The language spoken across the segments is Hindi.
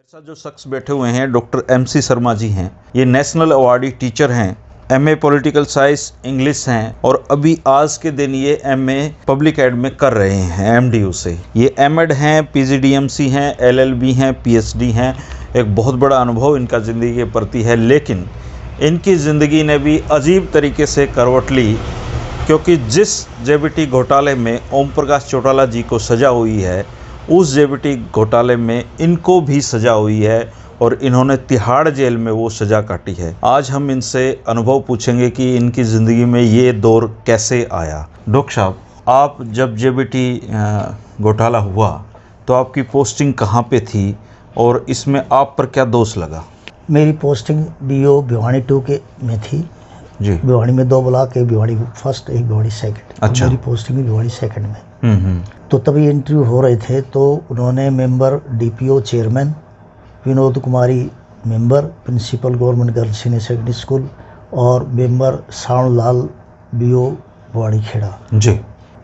साथ जो शख्स बैठे हुए हैं डॉक्टर MC शर्मा जी हैं। ये नेशनल अवार्डी टीचर हैं, MA पॉलिटिकल साइंस इंग्लिश हैं और अभी आज के दिन ये MA पब्लिक एड में कर रहे हैं MDU से। ये M.Ed हैं, PGDMC हैं, LLB हैं, PhD हैं। एक बहुत बड़ा अनुभव इनका ज़िंदगी के प्रति है, लेकिन इनकी ज़िंदगी ने भी अजीब तरीके से करवट ली, क्योंकि जिस JBT घोटाले में ओम प्रकाश चौटाला जी को सज़ा हुई है, उस JBT घोटाले में इनको भी सज़ा हुई है और इन्होंने तिहाड़ जेल में वो सज़ा काटी है। आज हम इनसे अनुभव पूछेंगे कि इनकी ज़िंदगी में ये दौर कैसे आया। डॉक्टर साहब, आप जब JBT घोटाला हुआ तो आपकी पोस्टिंग कहाँ पे थी और इसमें आप पर क्या दोष लगा? मेरी पोस्टिंग BO भिवानी 2 के में थी जी। भिवानी में 2 ब्लॉक, एक भिवानी फर्स्ट, एक भिवानी सेकंड। अच्छा। मेरी पोस्टिंग भिवानी सेकंड में। तो तभी इंटरव्यू हो रहे थे तो उन्होंने member DPO chairman Vinod Kumari member principal government girls senior secondary school और मेंबर साउंड लाल BO भिवानी खेड़ा जी,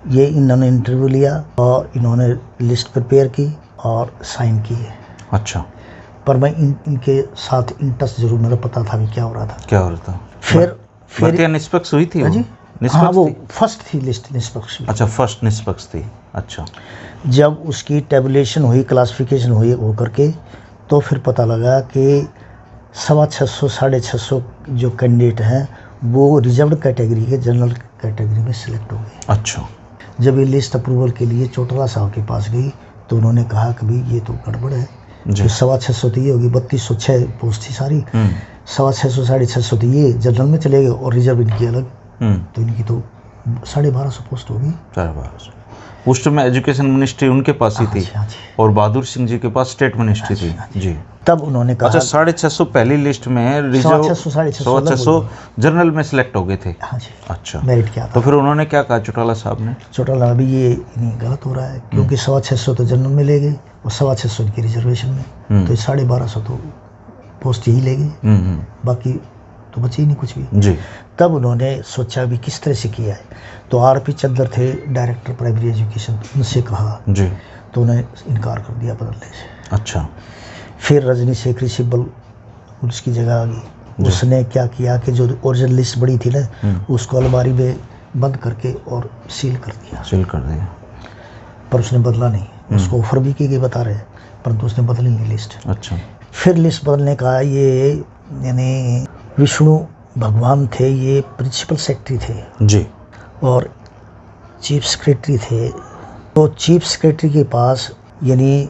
ये इन्होंने इंटरव्यू लिया और इन्होंने लिस्ट प्रिपेयर की और साइन किए। अच्छा। पर मैं इनके साथ इन टच जरूर, मेरा पता था कि क्या हो रहा था। क्या हो रहा था? फिर निष्पक्ष हुई थी? जी हाँ, वो फर्स्ट थी लिस्ट निष्पक्ष। अच्छा, फर्स्ट निष्पक्ष थी। अच्छा। जब उसकी टेबुलेशन हुई, क्लासिफिकेशन हुई हो करके, तो फिर पता लगा कि 650 650 जो कैंडिडेट हैं वो रिजर्व्ड कैटेगरी के जनरल कैटेगरी में सिलेक्ट हो गए। अच्छा। जब ये लिस्ट अप्रूवल के लिए चौटाला साहब के पास गई तो उन्होंने कहा कि भाई ये तो गड़बड़ है। जो 650 तो ये होगी, 3206 पोस्ट थी सारी, 650 650 तो ये जनरल में चले गए और रिजर्व इनकी अलग, तो इनकी तो 1250 पोस्ट होगी। 1250 उस टाइम एजुकेशन मिनिस्ट्री उनके पास ही थी और बहादुर सिंह जी के पास स्टेट मिनिस्ट्री थी जी। तब उन्होंने कहा, अच्छा, 650 पहली लिस्ट में रिजर्व 650 जनरल में सिलेक्ट हो गए थे। हाँ जी। अच्छा, मेरिट क्या था? तो फिर उन्होंने क्या कहा चौटाला साहब ने? चौटाला अभी ये नहीं गलत हो रहा है, क्योंकि 650 तो जनरल में ले गए और 650 की रिजर्वेशन में, तो 1250 तो पोस्ट यही ले गए, बाकी तो बचे ही नहीं कुछ भी जी। तब उन्होंने सोचा भी किस तरह से किया है, तो RP चंद्र थे डायरेक्टर प्राइमरी एजुकेशन, उनसे कहा जी, तो उन्हें इनकार कर दिया बदलने से। अच्छा। फिर रजनी शेखरी सिब्बल उसकी जगह आ गई। उसने क्या किया कि जो ओरिजिनल लिस्ट बड़ी थी ना, उसको अलमारी में बंद करके और सील कर दिया। पर उसने बदला नहीं, उसको ऑफर भी की गई बता रहे, परंतु उसने बदली नहीं लिस्ट। अच्छा। फिर लिस्ट बदलने का ये यानी विष्णु भगवान थे, ये प्रिंसिपल सेक्रेटरी थे जी और चीफ सेक्रेटरी थे। तो चीफ सेक्रेटरी के पास यानी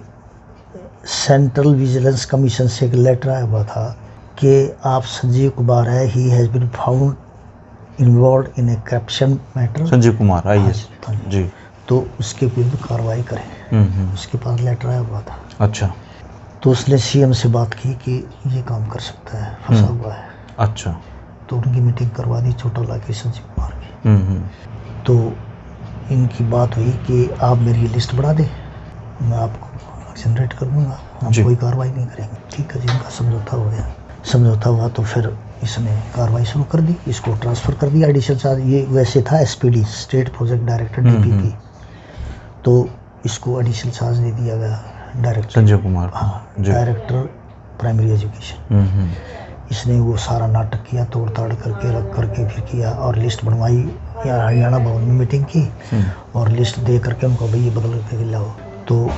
सेंट्रल विजिलेंस कमीशन से एक लेटर आया हुआ था कि आप संजीव कुमार है, he has been found involved in a corruption matter. Sanjeev Kumar IAS ji. तो उसके विरुद्ध कार्रवाई करें। उसके पास लेटर आया हुआ था। अच्छा। तो उसने CM से बात की कि ये काम कर सकता है, फंसा हुआ है। अच्छा। तो उनकी मीटिंग करवा दी चौटाला की, संजीव कुमार की। तो इनकी बात हुई कि आप मेरी लिस्ट बढ़ा दें, मैं आपको जनरेट कर दूँगा, हम कोई कार्रवाई नहीं करेंगे। ठीक है जी, इनका समझौता हो गया। समझौता हुआ तो फिर इसने कार्रवाई शुरू कर दी, इसको ट्रांसफ़र कर दिया एडिशनल चार्ज। ये वैसे था SPD state project director DPP, तो इसको एडिशनल चार्ज दे दिया गया डायरेक्टर संजय कुमार। हाँ, डायरेक्टर प्राइमरी एजुकेशन। इसने वो सारा नाटक किया, तोड़ ताड़ करके रख करके फिर किया और लिस्ट बनवाई। यहाँ हरियाणा भवन में मीटिंग की और लिस्ट दे करके उनको भाई ये बदल के लाओ। तो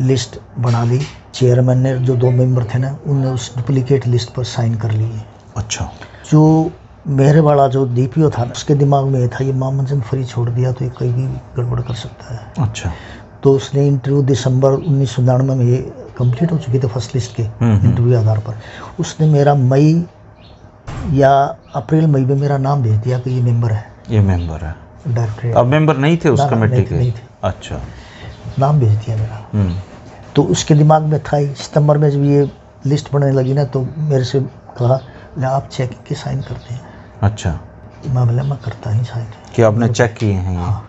लिस्ट बना ली। चेयरमैन ने, जो 2 मेंबर थे ना, उनने उस डुप्लीकेट लिस्ट पर साइन कर लिए। अच्छा। जो मेरे वाला जो DPO था उसके दिमाग में था ये मामंजन फ्री छोड़ दिया तो ये कहीं भी गड़बड़ कर सकता है। अच्छा। तो उसने इंटरव्यू दिसंबर 1999 में ये कंप्लीट हो चुकी थी फर्स्ट लिस्ट के इंटरव्यू आधार पर। उसने मेरा मई या अप्रैल मई में मेरा नाम भेज दिया कि ये मेंबर है। ये मेंबर है डायरेक्टर। अब मेंबर नहीं थे उस कमेटी के? नहीं थे। अच्छा। नाम भेज दिया मेरा। तो उसके दिमाग में था ही। सितंबर में जब ये लिस्ट बनने लगी ना, तो मेरे से कहा आप चेक के साइन करते हैं। अच्छा। मैं बोला मैं करता ही साइन कि आपने चेक किए हैं। हाँ।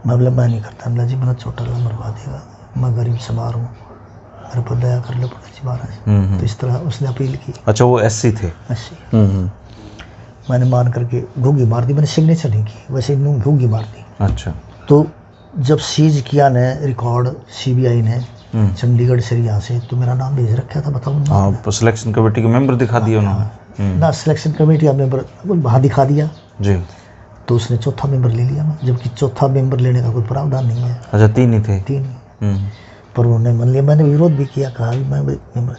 मैं बोला मैं नहीं करता। बोला जी मेरा चौटाला मरवा देगा, मैं गरीब समार हूँ, मेरे पर दया कर लो पड़ा जी महाराज। तो इस तरह उसने अपील की। अच्छा, वो SC थे? SC। मैंने मान करके घूंगी मार दी, मैंने सिग्नेचर नहीं की, वैसे घूंगी मार दी। अच्छा। तो जब सीज किया ने रिकॉर्ड CBI ने, चंडीगढ़ से यहाँ से, तो मेरा नाम भेज रखा था, बताऊँ हाँ, सिलेक्शन कमेटी के मेंबर दिखा दिए उन्होंने ना, सिलेक्शन कमेटी का मेंबर वहाँ दिखा दिया जी, तो उसने चौथा मेंबर ले लिया मैं, जबकि चौथा मेंबर लेने का कोई प्रावधान नहीं है। अच्छा, 3 ही थे? 3 ही, पर उन्होंने मान लिया। मैंने विरोध भी किया, कहा भी मैं मेंबर,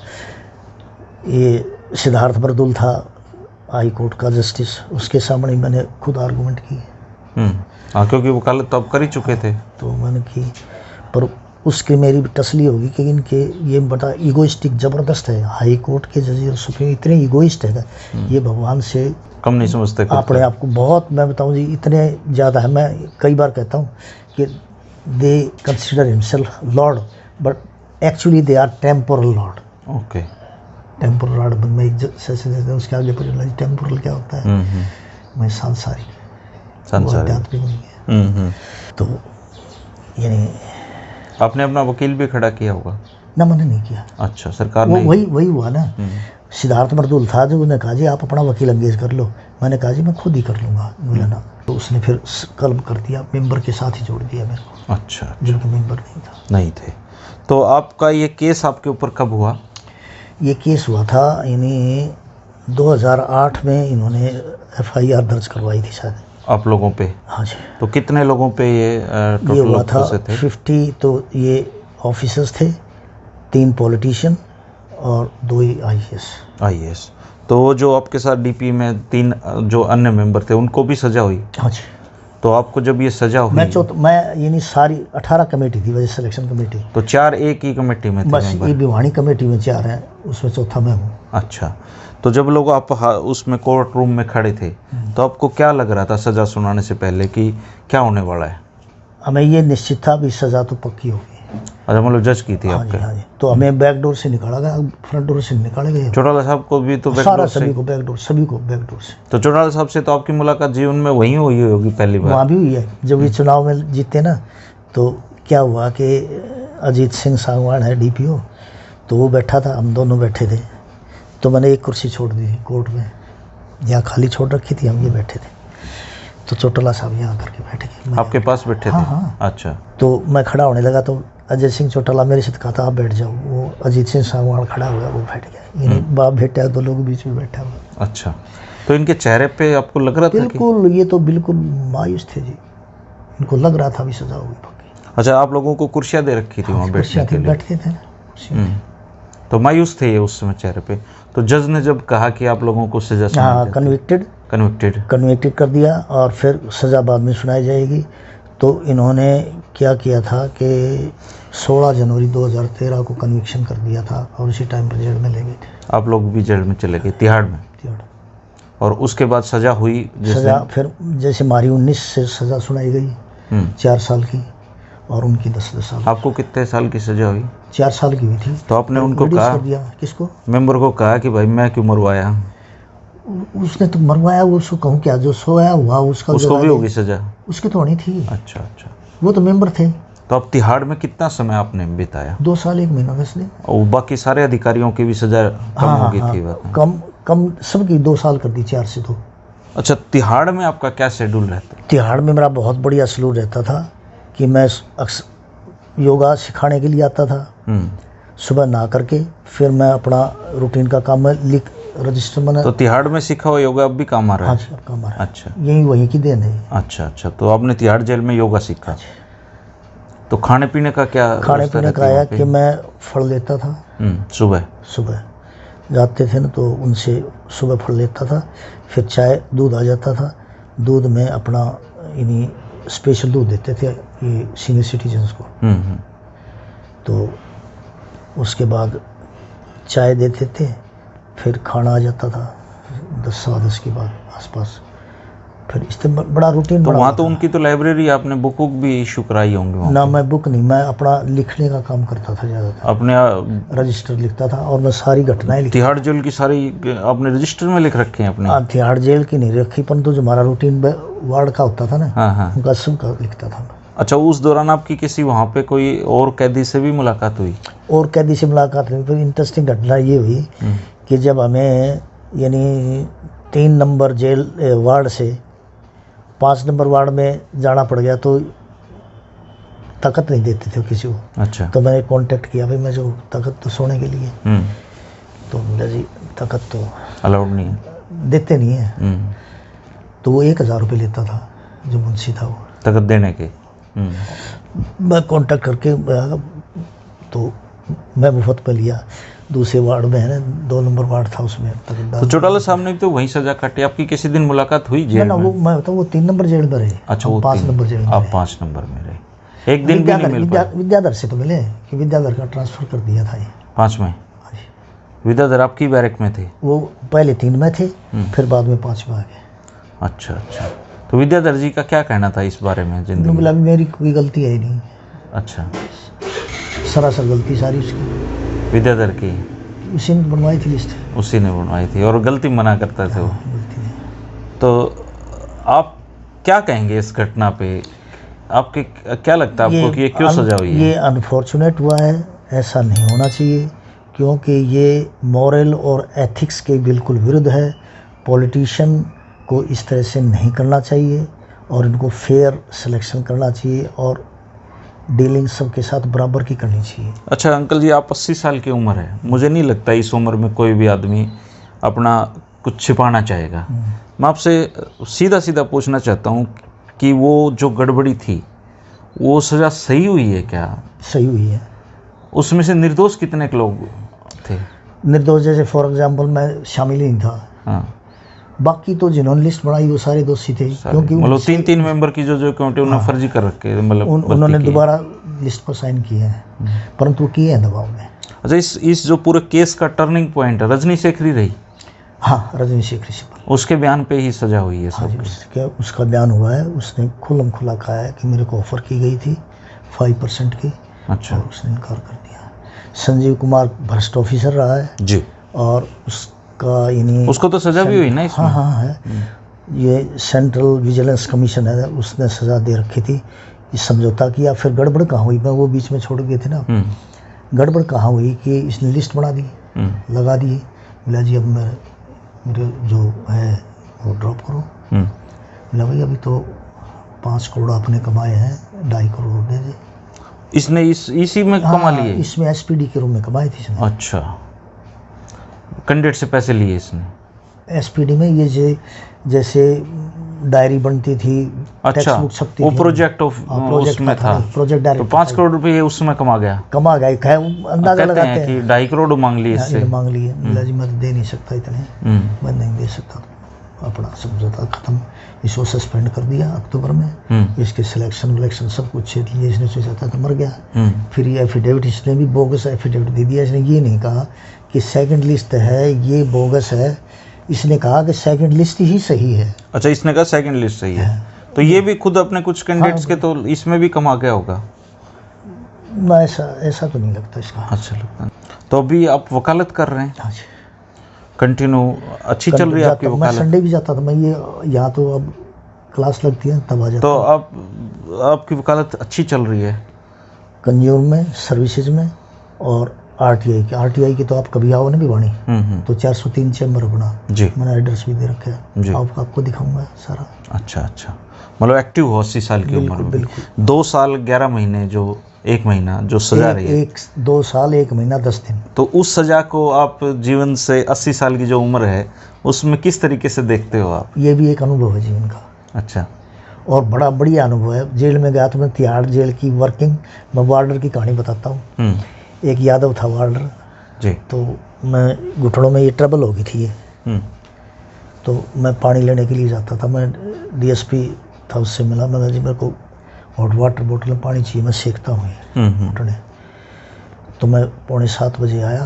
ये सिद्धार्थ बरदुल था हाई कोर्ट का जस्टिस, उसके सामने मैंने खुद आर्गूमेंट की। हाँ, क्योंकि वकालत तो आप कर ही चुके थे। तो मैंने की, पर उसके मेरी तसली होगी कि इनके ये बड़ा ईगोइस्टिक ज़बरदस्त है। हाई कोर्ट के जज और सुप्रीम इतने ईगोइस्ट है, ये भगवान से कम नहीं समझते अपने आप को। बहुत, मैं बताऊं जी, इतने ज़्यादा है। मैं कई बार कहता हूँ कि they consider himself lord, but actually they are temporal lord. Okay, temporal lord में एक सेशन देते हैं, उसके आगे पर टेम्पोरल क्या होता है, मैं सांसारिक, आध्यात्मिक नहीं है। तो यानी आपने अपना वकील भी खड़ा किया होगा ना? मैंने नहीं किया। अच्छा, सरकार ने? वही हुआ ना, सिद्धार्थ बरदुल था जो उन्होंने कहा जी आप अपना वकील एंगेज कर लो। मैंने कहा जी मैं खुद ही कर लूँगा, बोला ना। तो उसने फिर कलम कर दिया, मेंबर के साथ ही जोड़ दिया मेरे को। अच्छा, जो कि मेंबर नहीं थे। तो आपका ये केस आपके ऊपर कब हुआ? ये केस हुआ था यानी 2008 में इन्होंने FIR दर्ज करवाई थी शायद आप लोगों पे। हाँ जी। तो कितने लोगों पे ये हुआ था? 50 तो ये ऑफिसर्स थे, 3 पॉलिटिशियन और 2 ही IAS। तो जो आपके साथ DP में 3 जो अन्य मेंबर थे उनको भी सजा हुई? हाँ जी। तो आपको जब ये सजा हुई, मैं यानी सारी 18 कमेटी थी वजह सिलेक्शन कमेटी, तो 4 एक ही कमेटी में थे? बस ये भिवानी कमेटी में 4 हैं, उसमें चौथा मैं हूँ। अच्छा, तो जब लोग आप उसमें कोर्ट रूम में खड़े थे तो आपको क्या लग रहा था सज़ा सुनाने से पहले कि क्या होने वाला है? हमें ये निश्चित था भी सज़ा तो पक्की होगी। अच्छा, मतलब जज की थी आपके? हाँ जी। तो हमें बैक डोर से निकाला गया, फ्रंट डोर से निकाले गए। चौटाला साहब को भी तो सभी को बैक डोर से। तो चौटाला साहब से तो आपकी मुलाकात जीवन में वहीं हुई होगी पहली बार? वहाँ भी हुई है, जब ये चुनाव में जीते ना, तो क्या हुआ कि अजीत सिंह सांगवान है DPO, तो वो बैठा था, हम दोनों बैठे थे। तो मैंने एक कुर्सी छोड़ दी कोर्ट में, यहाँ खाली छोड़ रखी थी, हम ये बैठे थे। तो चौटाला साहब यहाँ करके बैठ गए, आपके पास बैठे थे? हाँ। अच्छा। तो मैं खड़ा होने लगा तो अजय सिंह चौटाला मेरे से कहा था आप बैठ जाओ, वो अजीत सिंह सांगवान खड़ा हुआ, वो बैठ गया। यानी बाप बेटा दो लोग बीच में बैठा हुआ। अच्छा, तो इनके चेहरे पे आपको लग रहा था? बिल्कुल, ये तो बिल्कुल मायूस थे जी, इनको लग रहा था भी सजा होगी पक्की। अच्छा, आप लोगों को कुर्सियाँ दे रखी थी वहाँ बैठने के लिए? बैठते थे। तो मायूस थे ये उस समय चेहरे पे। तो जज ने जब कहा कि आप लोगों को सजा सुनाई, कन्विक्टेड कर दिया और फिर सज़ा बाद में सुनाई जाएगी, तो इन्होंने क्या किया था कि 16 जनवरी 2013 को कन्विक्शन कर दिया था और उसी टाइम पर जेल में ले गए थे। आप लोग भी जेल में चले गए, तिहाड़ में? और उसके बाद सज़ा हुई? सज़ा फिर जैसे हमारी 19 से सज़ा सुनाई गई 4 साल की, और उनकी 10 साल। आपको कितने साल की सज़ा हुई? 4 साल की हुई थी। तो आपने उनको कहा, किसको? मेंबर को कहा कि भाई मैं क्यों मरवाया? उसने तो मरवाया, उसको कहूँ क्या, जो सोया हुआ उसको भी होगी सज़ा? उसकी तो होनी थी। अच्छा, वो तो मेंबर थे। तो अब तिहाड़ में कितना समय आपने बिताया? 2 साल 1 महीना 10 दिन। और बाकी सारे अधिकारियों की भी सज़ा कम हो गई थी? कम सबकी 2 साल कर दी, 4 से 2। अच्छा, तिहाड़ में आपका क्या शेड्यूल रहता? तिहाड़ में मेरा बहुत बढ़िया शेड्यूल रहता था कि मैं योगा सिखाने के लिए आता था, सुबह नहा करके फिर मैं अपना रूटीन का काम लिख रजिस्टर में। तो तिहाड़ में सीखा हुआ योगा अब भी काम आ रहा है? हाँ जी, अब काम आ रहा है। अच्छा, यही वहीं की देन है। अच्छा, तो आपने तिहाड़ जेल में योगा सीखा। तो खाने पीने का क्या? खाने पीने का आया कि मैं फल लेता था सुबह जाते थे ना, तो उनसे सुबह फल लेता था, फिर चाय दूध आ जाता था, दूध में अपना यानी स्पेशल दूध देते थे ये सीनियर सिटीजन्स को। तो उसके बाद चाय देते थे, फिर खाना आ जाता था 10 सवा 10 के बाद आसपास, फिर इस बड़ा रूटीन। तो वहाँ तो उनकी तो लाइब्रेरी, आपने बुक भी इशू कराई होंगी? ना, मैं बुक नहीं, मैं अपना लिखने का काम करता था ज़्यादातर, अपने रजिस्टर लिखता था और मैं सारी घटनाएं लिखता। तिहाड़ जेल की सारी आपने रजिस्टर में लिख रखे हैं अपने? हाँ, तिहाड़ जेल की नहीं रखी, परंतु जो हमारा रूटीन वार्ड का होता था ना, उनका सबका लिखता था। अच्छा, उस दौरान आपकी किसी वहाँ पे कोई और कैदी से भी मुलाकात हुई? और कैदी से मुलाकात हुई। फिर इंटरेस्टिंग घटना ये हुई कि जब हमें यानी 3 नंबर जेल वार्ड से 5 नंबर वार्ड में जाना पड़ गया, तो ताकत नहीं देते थे किसी को। अच्छा। तो मैंने कांटेक्ट किया, भाई मैं जो ताकत तो सोने के लिए, तो बोला जी ताकत तो अलाउड नहीं है, देते नहीं है। तो वो 1000 रुपये लेता था, जो मुंशी था वो ताकत देने के। मैं कांटेक्ट करके तो मैं मुफ्त पे लिया। दूसरे वार्ड में है ना, 2 नंबर वार्ड था, उसमें ताकत। तो चौटाला साहब ने तो वहीं सजा काटी, आपकी किसी दिन मुलाकात हुई जेल ना, में? वो मैं बताऊँ, वो 3 नंबर जेल में रहे। अच्छा, वो 5 नंबर जेल में आप रहे। 5 नंबर में रहे, एक दिन भी नहीं मिल पाए? विद्याधर से तो मिले कि विद्याधर का ट्रांसफर कर दिया था ये 5 में। विद्याधर आपकी बैरक में थे? वो पहले 3 में थे, फिर बाद में 5 में आ गए। अच्छा अच्छा। तो विद्याधर जी का क्या कहना था इस बारे में जिंदगी? बोला मेरी कोई गलती है ही नहीं। अच्छा, सरासर गलती सारी उसकी। विद्याधर की उसी ने बनवाई थी लिस्ट। उसी ने बनवाई थी और गलती मना करता थे वो। गलती है। तो आप क्या कहेंगे इस घटना पे? आपके क्या लगता है आपको कि ये क्यों सजा हुई है? ये अनफॉर्चुनेट हुआ है, ऐसा नहीं होना चाहिए, क्योंकि ये मॉरल और एथिक्स के बिल्कुल विरुद्ध है। पॉलिटिशियन को इस तरह से नहीं करना चाहिए और इनको फेयर सिलेक्शन करना चाहिए और डीलिंग सबके साथ बराबर की करनी चाहिए। अच्छा अंकल जी, आप 80 साल की उम्र है, मुझे नहीं लगता इस उम्र में कोई भी आदमी अपना कुछ छिपाना चाहेगा। मैं आपसे सीधा सीधा पूछना चाहता हूँ कि वो जो गड़बड़ी थी वो सज़ा सही हुई है क्या? सही हुई है। उसमें से निर्दोष कितने लोग थे? निर्दोष जैसे फॉर एग्जांपल मैं शामिल ही नहीं था। हाँ, बाकी तो जिन्होंने लिस्ट बनाई वो सारे दोषी थे, क्योंकि मतलब 3-3 मेंबर की जो कमेटी उन्होंने फर्जी कर रखे, मतलब उन्होंने दोबारा लिस्ट पर साइन किए हैं, परंतु वो किए हैं दबाव में। अच्छा, इस जो पूरे केस का टर्निंग पॉइंट है रजनी शेखरी रही? हाँ, रजनी शेखरी से उसके बयान पे ही सजा हुई है हाँ सब? जी, उसका बयान हुआ है। उसने खुल्लम खुला कहा है कि मेरे को ऑफर की गई थी 5% की। अच्छा। और उसने इनकार कर दिया। संजीव कुमार भ्रष्ट ऑफिसर रहा है जी, और उसका यानी उसको तो सजा भी हुई ना इसमें? हाँ हाँ है। ये सेंट्रल विजिलेंस कमीशन है, उसने सज़ा दे रखी थी। ये समझौता किया, फिर गड़बड़ कहाँ हुई, मैं वो बीच में छोड़ गए थे ना। गड़बड़ कहाँ हुई कि इसने लिस्ट बना दी, लगा दी। बोला जी अब मेरे जो है वो ड्रॉप करो। बोला भाई अभी तो 5 करोड़ आपने कमाए हैं, 2.5 करोड़ दे दे। इसने इसी में कमा लिए? इसमें एसपीडी के रूप में कमाए थे इसने। अच्छा, कैंडिडेट से पैसे लिए इसने? एसपीडी में ये जैसे डायरी बनती थी, अच्छा, बुक छपती वो थी, प्रोजेक्ट उसमें था, प्रोजेक्ट तो डायरेक्ट 5 करोड़ रुपए उसमें कमा गया। कमा गए, अंदाजा लगाते हैं कि 2.5 करोड़ मांग लिए इससे। मांग लिए। बोला जी मैं तो दे नहीं सकता इतने, मैं नहीं दे सकता। अपना समझौता खत्म, इसको सस्पेंड कर दिया अक्टूबर में। इसके सिलेक्शन सब कुछ लिए, इसने सोचा था कि मर गया। फिर ये एफिडेविट, इसने भी बोगस एफिडेविट दे दिया। इसने ये नहीं कहा कि सेकंड लिस्ट है ये बोगस है, इसने कहा कि सेकंड लिस्ट ही सही है। अच्छा, इसने कहा सेकंड लिस्ट सही है। तो ये भी खुद अपने कुछ कैंडिडेट्स के तो इसमें भी कमा गया होगा ना? ऐसा तो नहीं लगता इसका। अच्छा लगता है। तो अभी आप वकालत कर रहे हैं? हाँ जी, कंटिन्यू अच्छी चल रही है आपकी मैं वकालत? संडे भी जाता था मैं, ये यहाँ तो अब क्लास लगती है तब आ जाता। तो आपकी वकालत अच्छी चल रही है? कंज्यूमर में, सर्विसेज में और आरटीआई की तो आप कभी आओ ना भिवानी, तो 403 चैम्बर बना जी, मैंने एड्रेस भी दे रखा है, आपको दिखाऊंगा सारा। अच्छा अच्छा, मतलब एक्टिव हो 80 साल की उम्र में? बिल्कुल। 2 साल 11 महीने जो 1 महीना जो सजा रही है, 2 साल 1 महीना 10 दिन। तो उस सजा को आप जीवन से 80 साल की जो उम्र है उसमें किस तरीके से देखते हो आप? ये भी एक अनुभव है जीवन का। अच्छा, और बड़ा बढ़िया अनुभव है। जेल में गया तो मैं तिहाड़ जेल की वर्किंग, मैं वार्डर की कहानी बताता हूँ। एक यादव था वार्डर जी, तो मैं घुटनों में ये ट्रबल हो गई थी ये, तो मैं पानी लेने के लिए जाता था। मैं डीएसपी था, उससे मिला, मैं जी मेरे को हॉट वाटर बोतल में पानी चाहिए, मैं सेकता हूँ ये घुटने। तो मैं 6:45 बजे आया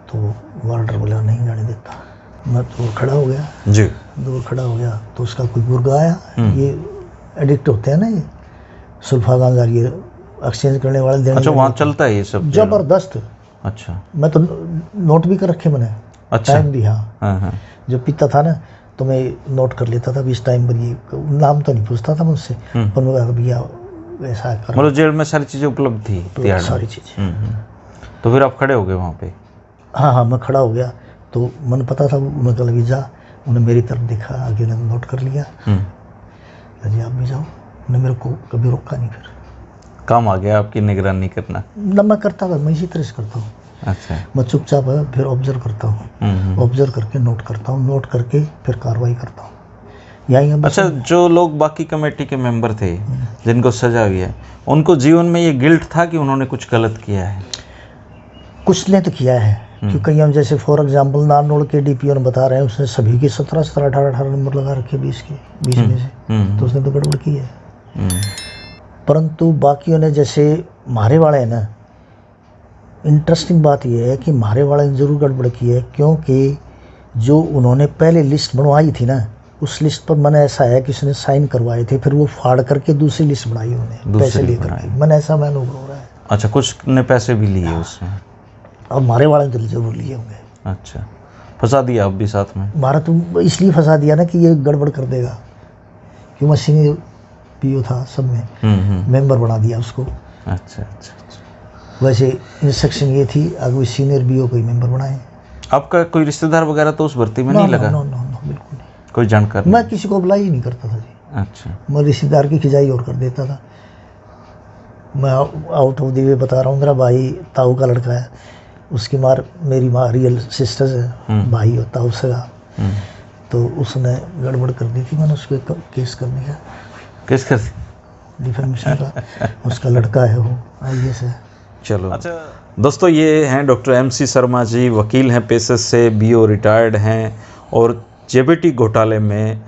तो वार्डर बोला नहीं जाने देता। मैं दूर खड़ा हो गया जी, दूर खड़ा हो गया तो उसका कोई गुर्गा आया। ये एडिक्ट होते हैं ना ये सुल्फागांजा, ये एक्सचेंज करने वाले देने। अच्छा, वहाँ चलता है ये सब जबरदस्त। अच्छा, मैं तो नोट भी कर रखे मैंने। अच्छा, टाइम भी। हाँ, जो पीता था ना तो मैं नोट कर लेता था, इस टाइम पर ये नाम तो नहीं पूछता था मुझसे, पर मैं कहा भैया ऐसा कर। मतलब जेल में सारी चीज़ें उपलब्ध थी? सारी चीज़ें। तो फिर आप खड़े हो गए वहाँ पे? हाँ, मैं खड़ा हो गया तो मैंने पता था, मैं कल भी जा, उन्हें मेरी तरफ देखा, आगे नोट कर लिया। जी आप भी जाओ, उन्हें मेरे को कभी रोका नहीं। फिर काम आ गया आपकी निगरानी करना। ना मैं करता था, मैं इसी तरह से करता हूँ। अच्छा। मैं चुपचाप है, फिर ऑब्जर्व करता हूँ, ऑब्जर्व करके नोट करता हूँ, नोट करके फिर कार्रवाई करता हूँ। यही है। अच्छा, जो लोग बाकी कमेटी के मेंबर थे जिनको सजा हुई है, उनको जीवन में ये गिल्ट था कि उन्होंने कुछ गलत किया है? कुछ ने तो किया है, क्योंकि हम जैसे फॉर एग्जांपल नारनौल के डीपीओ ने बता रहे हैं, उसने सभी के 17, 18 नंबर लगा रखे 20 में से, तो उसने तो गड़बड़ की है। परंतु बाकियों ने, जैसे मारे वाले हैं ना, इंटरेस्टिंग बात यह है कि मारे वाले ने ज़रूर गड़बड़ की है, क्योंकि जो उन्होंने पहले लिस्ट बनवाई थी ना, उस लिस्ट पर मैंने ऐसा है कि उसने साइन करवाए थे, फिर वो फाड़ करके दूसरी लिस्ट बनाई उन्होंने पैसे लेकर के। मैंने ऐसा मैं अनुभव हो रहा है। अच्छा, कुछ ने पैसे भी लिए उसमें? अब मारे वाले ने जरूर लिए होंगे। अच्छा, फंसा दिया आप भी साथ में? मारा तो इसलिए फंसा दिया ना कि ये गड़बड़ कर देगा, क्यों मैं सीनियर पीओ था सब में, मेंबर बना दिया उसको। अच्छा। वैसे इंस्ट्रक्शन ये थी, अगर कोई सीनियर बीओ कोई मेंबर बनाए। आपका कोई रिश्तेदार वगैरह तो उस भर्ती में नहीं लगा? नो, बिल्कुल नहीं। कोई जानकार? मैं किसी को अप्लाई ही नहीं करता था जी। अच्छा। मैं रिश्तेदार की खिंचाई और कर देता था। मैं आउट ऑफ द वे बता रहा हूँ, मेरा भाई ताऊ का लड़का है, उसकी मेरी माँ रियल सिस्टर्स है, भाई और ताऊ सगा, तो उसने गड़बड़ कर दी थी, मैंने उस पर केस कर दिया। केस कर? डिफेमेशन का। उसका लड़का है, वो IAS है। चलो। अच्छा दोस्तों, ये हैं डॉक्टर MC शर्मा जी, वकील हैं पेशे से, BO रिटायर्ड हैं और JBT घोटाले में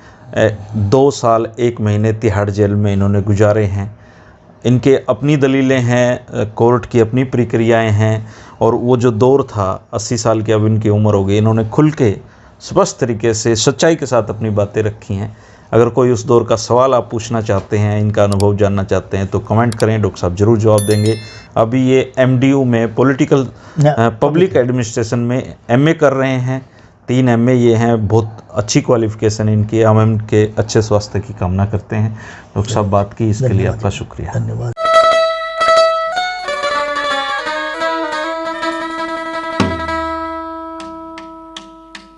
2 साल 1 महीने तिहाड़ जेल में इन्होंने गुजारे हैं। इनके अपनी दलीलें हैं, कोर्ट की अपनी प्रक्रियाएं हैं, और वो जो दौर था 80 साल की अब इनकी उम्र हो गई, इन्होंने खुल के स्पष्ट तरीके से सच्चाई के साथ अपनी बातें रखी हैं। अगर कोई उस दौर का सवाल आप पूछना चाहते हैं, इनका अनुभव जानना चाहते हैं, तो कमेंट करें, डॉक्टर साहब जरूर जवाब देंगे। अभी ये MDU में पॉलिटिकल पब्लिक एडमिनिस्ट्रेशन में MA कर रहे हैं, 3 MA ये हैं, बहुत अच्छी क्वालिफिकेशन इनकी। हम इनके अच्छे स्वास्थ्य की कामना करते हैं। डॉक्टर साहब बात की इसके लिए आपका शुक्रिया। धन्यवाद।